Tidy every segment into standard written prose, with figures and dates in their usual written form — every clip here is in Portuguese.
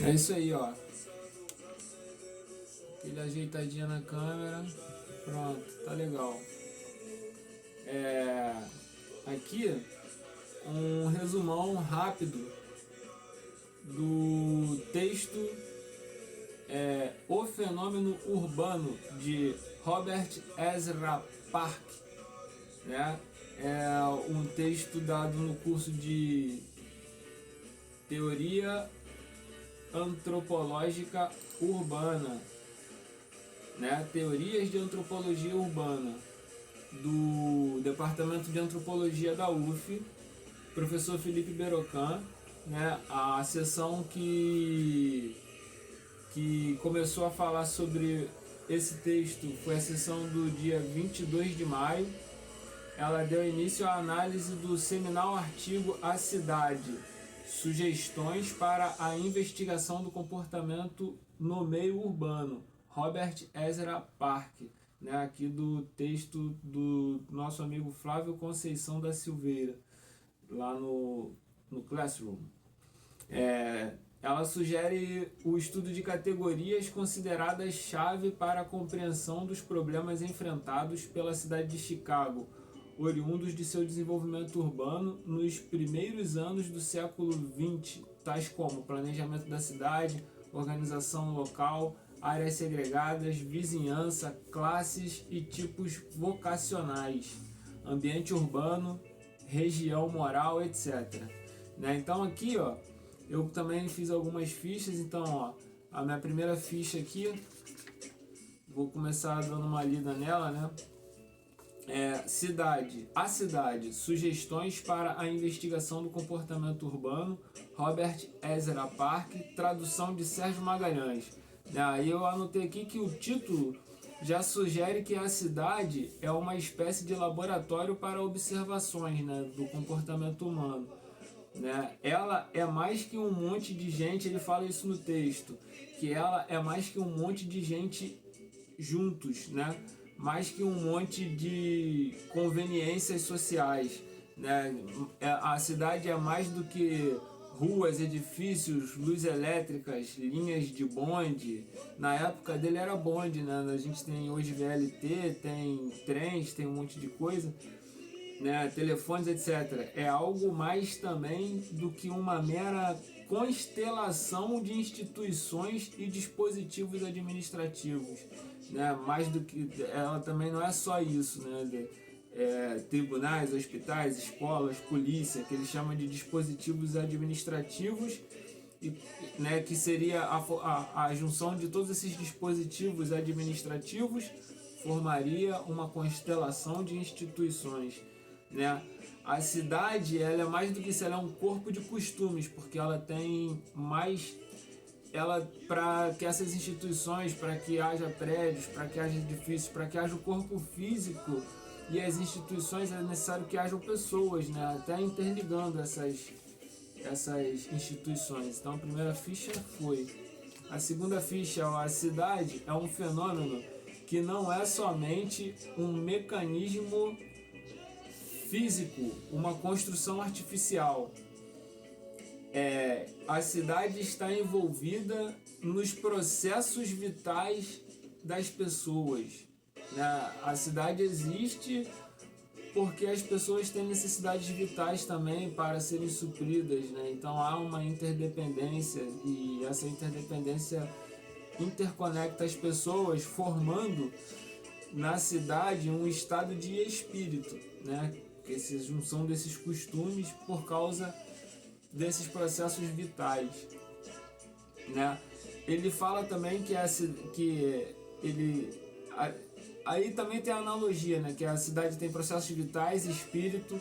É isso aí, ó. Aquele ajeitadinha na câmera. Pronto, tá legal. Aqui um resumão rápido do texto O Fenômeno Urbano de Robert Ezra Park, né? É um texto dado no curso de Teoria Antropológica Urbana, né? Teorias de Antropologia Urbana, do Departamento de Antropologia da UF, professor Felipe Berocan, né? A sessão que começou a falar sobre esse texto foi a sessão do dia 22 de maio. Ela deu início à análise do seminal artigo A Cidade, Sugestões para a Investigação do Comportamento no Meio Urbano, Robert Ezra Park, né, aqui do texto do nosso amigo Flávio Conceição da Silveira, lá no Classroom. Ela sugere o estudo de categorias consideradas chave para a compreensão dos problemas enfrentados pela cidade de Chicago, oriundos de seu desenvolvimento urbano nos primeiros anos do século XX, tais como planejamento da cidade, organização local, áreas segregadas, vizinhança, classes e tipos vocacionais, ambiente urbano, região moral, etc. Né? Então aqui, ó, eu também fiz algumas fichas. Então, ó, a minha primeira ficha aqui, vou começar dando uma lida nela, né? A Cidade, Sugestões para a Investigação do Comportamento Urbano, Robert Ezra Park, tradução de Sérgio Magalhães. Aí eu anotei aqui que o título já sugere que a cidade é uma espécie de laboratório para observações, né, do comportamento humano. Né? Ela é mais que um monte de gente, ele fala isso no texto, que ela é mais que um monte de gente juntos, né? Mais que um monte de conveniências sociais, né? A cidade é mais do que ruas, edifícios, luzes elétricas, linhas de bonde. Na época dele era bonde, né? A gente tem hoje VLT, tem trens, tem um monte de coisa, né? Telefones, etc. É algo mais também do que uma mera constelação de instituições e dispositivos administrativos, né? Mais do que ela também não é só isso, né? Tribunais, hospitais, escolas, polícia, que eles chamam de dispositivos administrativos, e, né, que seria a junção de todos esses dispositivos administrativos formaria uma constelação de instituições, né? A cidade, ela é mais do que isso, ela é um corpo de costumes, porque ela tem mais, para que essas instituições, para que haja prédios, para que haja edifícios, para que haja o corpo físico e as instituições, é necessário que hajam pessoas, né? Até interligando essas instituições. Então a primeira ficha foi. A segunda ficha, a cidade é um fenômeno que não é somente um mecanismo físico, uma construção artificial. A cidade está envolvida nos processos vitais das pessoas, né? A cidade existe porque as pessoas têm necessidades vitais também para serem supridas, né? Então há uma interdependência, e essa interdependência interconecta as pessoas, formando na cidade um estado de espírito, né? Essa junção desses costumes por causa desses processos vitais, né? Ele fala também aí também tem a analogia, né? Que a cidade tem processos vitais, espírito,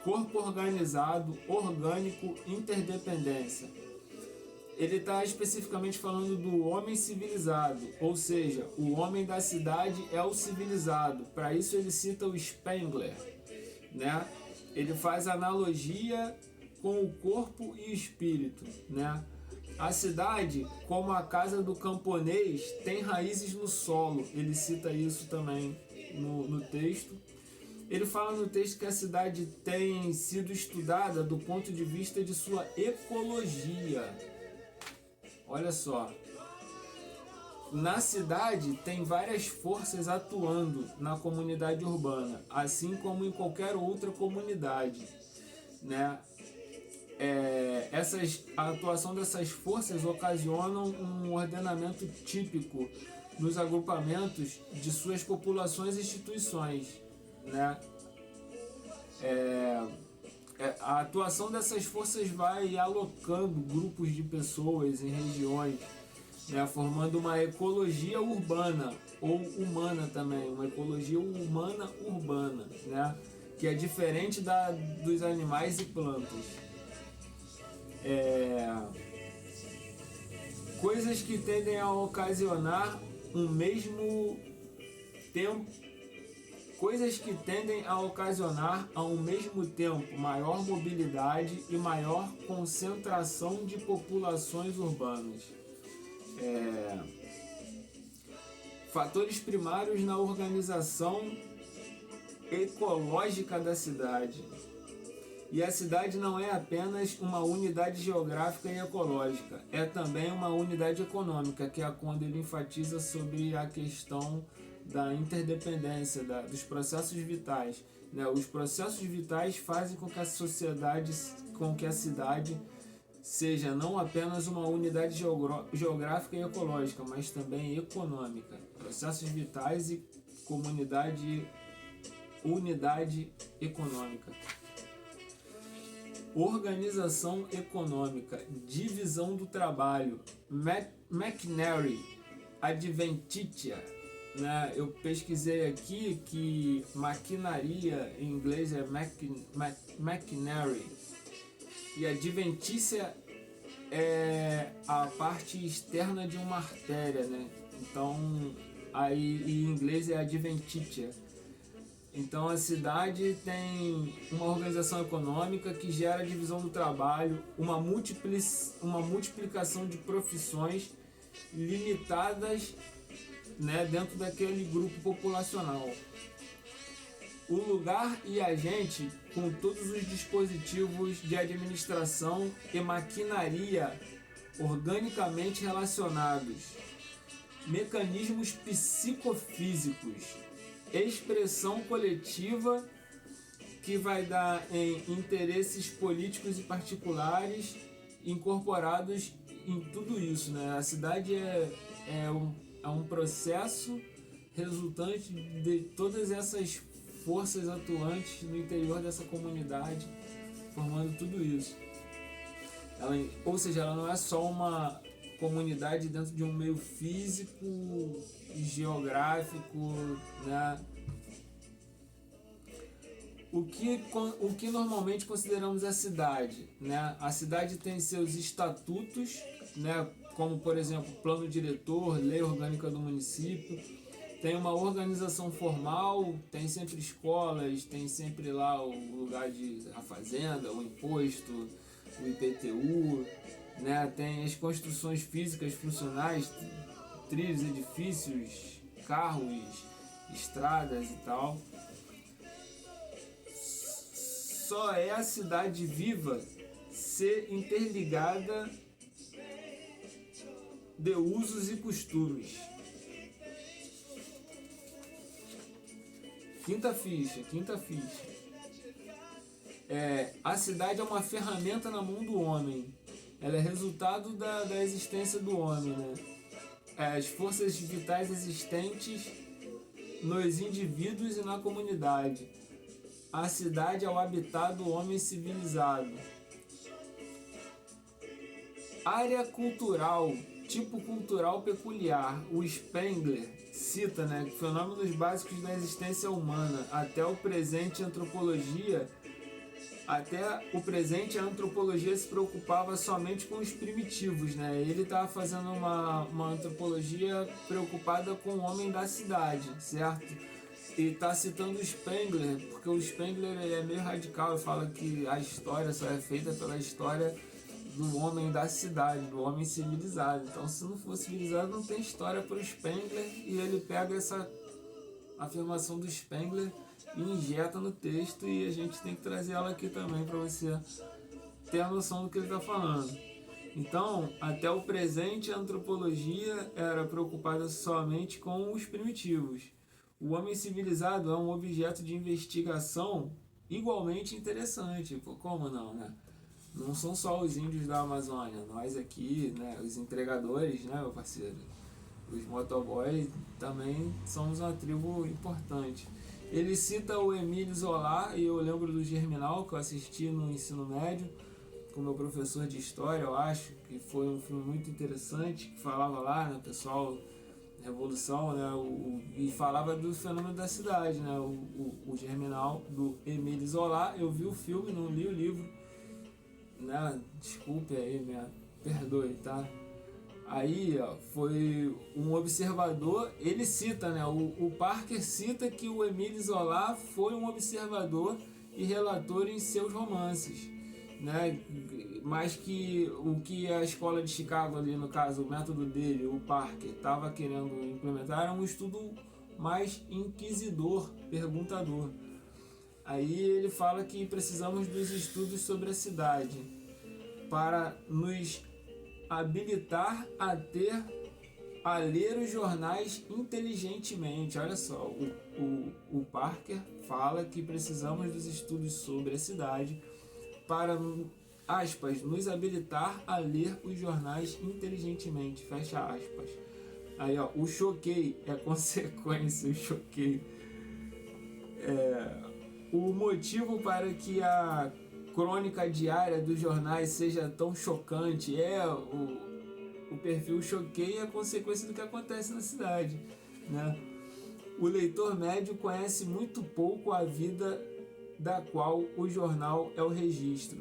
corpo organizado, orgânico, interdependência. Ele está especificamente falando do homem civilizado, ou seja, o homem da cidade é o civilizado. Para isso ele cita o Spengler, né? Ele faz analogia com o corpo e espírito, né? A cidade, como a casa do camponês, tem raízes no solo. Ele cita isso também no texto. Ele fala no texto que a cidade tem sido estudada do ponto de vista de sua ecologia. olha só. Na cidade tem várias forças atuando na comunidade urbana, assim como em qualquer outra comunidade, né? A atuação dessas forças ocasionam um ordenamento típico nos agrupamentos de suas populações e instituições, né? A atuação dessas forças vai alocando grupos de pessoas em regiões, né, formando uma ecologia urbana ou humana também, uma ecologia humana urbana, né, que é diferente dos animais e plantas. Coisas que tendem a ocasionar um mesmo tempo, coisas que tendem a ocasionar ao mesmo tempo maior mobilidade e maior concentração de populações urbanas. Fatores primários na organização ecológica da cidade. E a cidade não é apenas uma unidade geográfica e ecológica, é também uma unidade econômica, que é quando ele enfatiza sobre a questão da interdependência, dos processos vitais, né? Os processos vitais fazem com que a sociedade, com que a cidade seja não apenas uma unidade geográfica e ecológica, mas também econômica. Processos vitais e unidade econômica. Organização econômica, divisão do trabalho, machinery, adventitia, né? Eu pesquisei aqui que maquinaria em inglês é machinery e adventícia é a parte externa de uma artéria, né? Então aí em inglês é adventitia. Então a cidade tem uma organização econômica que gera a divisão do trabalho, uma multiplicação de profissões limitadas, né, dentro daquele grupo populacional. O lugar e a gente, com todos os dispositivos de administração e maquinaria organicamente relacionados, mecanismos psicofísicos, expressão coletiva que vai dar em interesses políticos e particulares incorporados em tudo isso, né? A cidade é um processo resultante de todas essas forças atuantes no interior dessa comunidade, formando tudo isso. Ou seja, ela não é só uma comunidade dentro de um meio físico e geográfico, né? O que normalmente consideramos a cidade, né? A cidade tem seus estatutos, né? Como por exemplo, plano diretor, lei orgânica do município, tem uma organização formal, tem sempre escolas, tem sempre lá o lugar a fazenda, o imposto, o IPTU, né? Tem as construções físicas funcionais, trilhos, edifícios, carros, estradas e tal. Só é a cidade viva ser interligada de usos e costumes. Quinta ficha. A cidade é uma ferramenta na mão do homem. Ela é resultado da existência do homem, né? As forças vitais existentes nos indivíduos e na comunidade. A cidade é o habitat do homem civilizado. Área cultural, tipo cultural peculiar. O Spengler cita, né, fenômenos básicos da existência humana. Até o presente a antropologia se preocupava somente com os primitivos, né? Ele estava fazendo uma antropologia preocupada com o homem da cidade, certo? E está citando o Spengler, porque o Spengler é meio radical, ele fala que a história só é feita pela história do homem da cidade, do homem civilizado. Então, se não for civilizado, não tem história para o Spengler, e ele pega essa afirmação do Spengler e injeta no texto, e a gente tem que trazer ela aqui também para você ter a noção do que ele está falando. Então, até o presente, a antropologia era preocupada somente com os primitivos. O homem civilizado é um objeto de investigação igualmente interessante. Pô, como não, né? Não são só os índios da Amazônia, nós aqui, né, os entregadores, né, meu parceiro? Os motoboys também somos uma tribo importante. Ele cita o Émile Zola, e eu lembro do Germinal, que eu assisti no ensino médio, com meu professor de história, eu acho, que foi um filme muito interessante, que falava lá, né, pessoal, Revolução, né, e falava do fenômeno da cidade, né, o Germinal, do Émile Zola. Eu vi o filme, não li o livro, né, desculpe aí, perdoe, tá? Aí, ó, foi um observador, ele cita, né, o Parker cita que o Émile Zola foi um observador e relator em seus romances, né, mas que o que a escola de Chicago ali, no caso, o método dele, o Parker, estava querendo implementar era um estudo mais inquisidor, perguntador. Aí ele fala que precisamos dos estudos sobre a cidade para nos habilitar a ler os jornais inteligentemente. Olha só, o Parker fala que precisamos dos estudos sobre a cidade para, aspas, nos habilitar a ler os jornais inteligentemente, fecha aspas. Aí, ó, o choquei é consequência, o choquei. O motivo para que a crônica diária dos jornais seja tão chocante é o perfil choquei, é a consequência do que acontece na cidade, né? O leitor médio conhece muito pouco a vida da qual o jornal é o registro.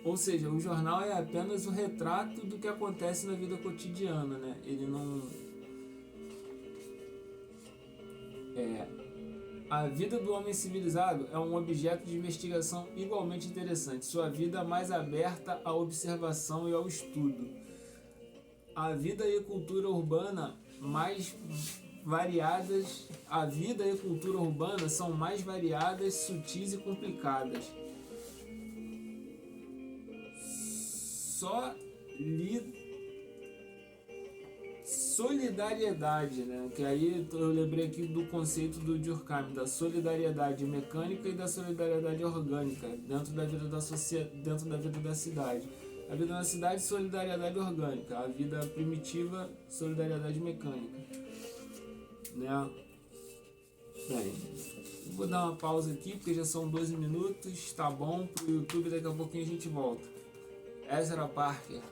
Ou seja, o jornal é apenas o retrato do que acontece na vida cotidiana, né? Ele não... A vida do homem civilizado é um objeto de investigação igualmente interessante. Sua vida mais aberta à observação e ao estudo. A vida e a cultura urbana mais variadas, a vida e a cultura urbana são mais variadas, sutis e complicadas. Solidariedade, né? Que aí eu lembrei aqui do conceito do Durkheim, da solidariedade mecânica e da solidariedade orgânica dentro da vida dentro da vida da cidade. A vida na cidade, solidariedade orgânica; a vida primitiva, solidariedade mecânica, né? Bem, vou dar uma pausa aqui porque já são 12 minutos, tá bom? Pro YouTube daqui a pouquinho a gente volta. Ezra Parker.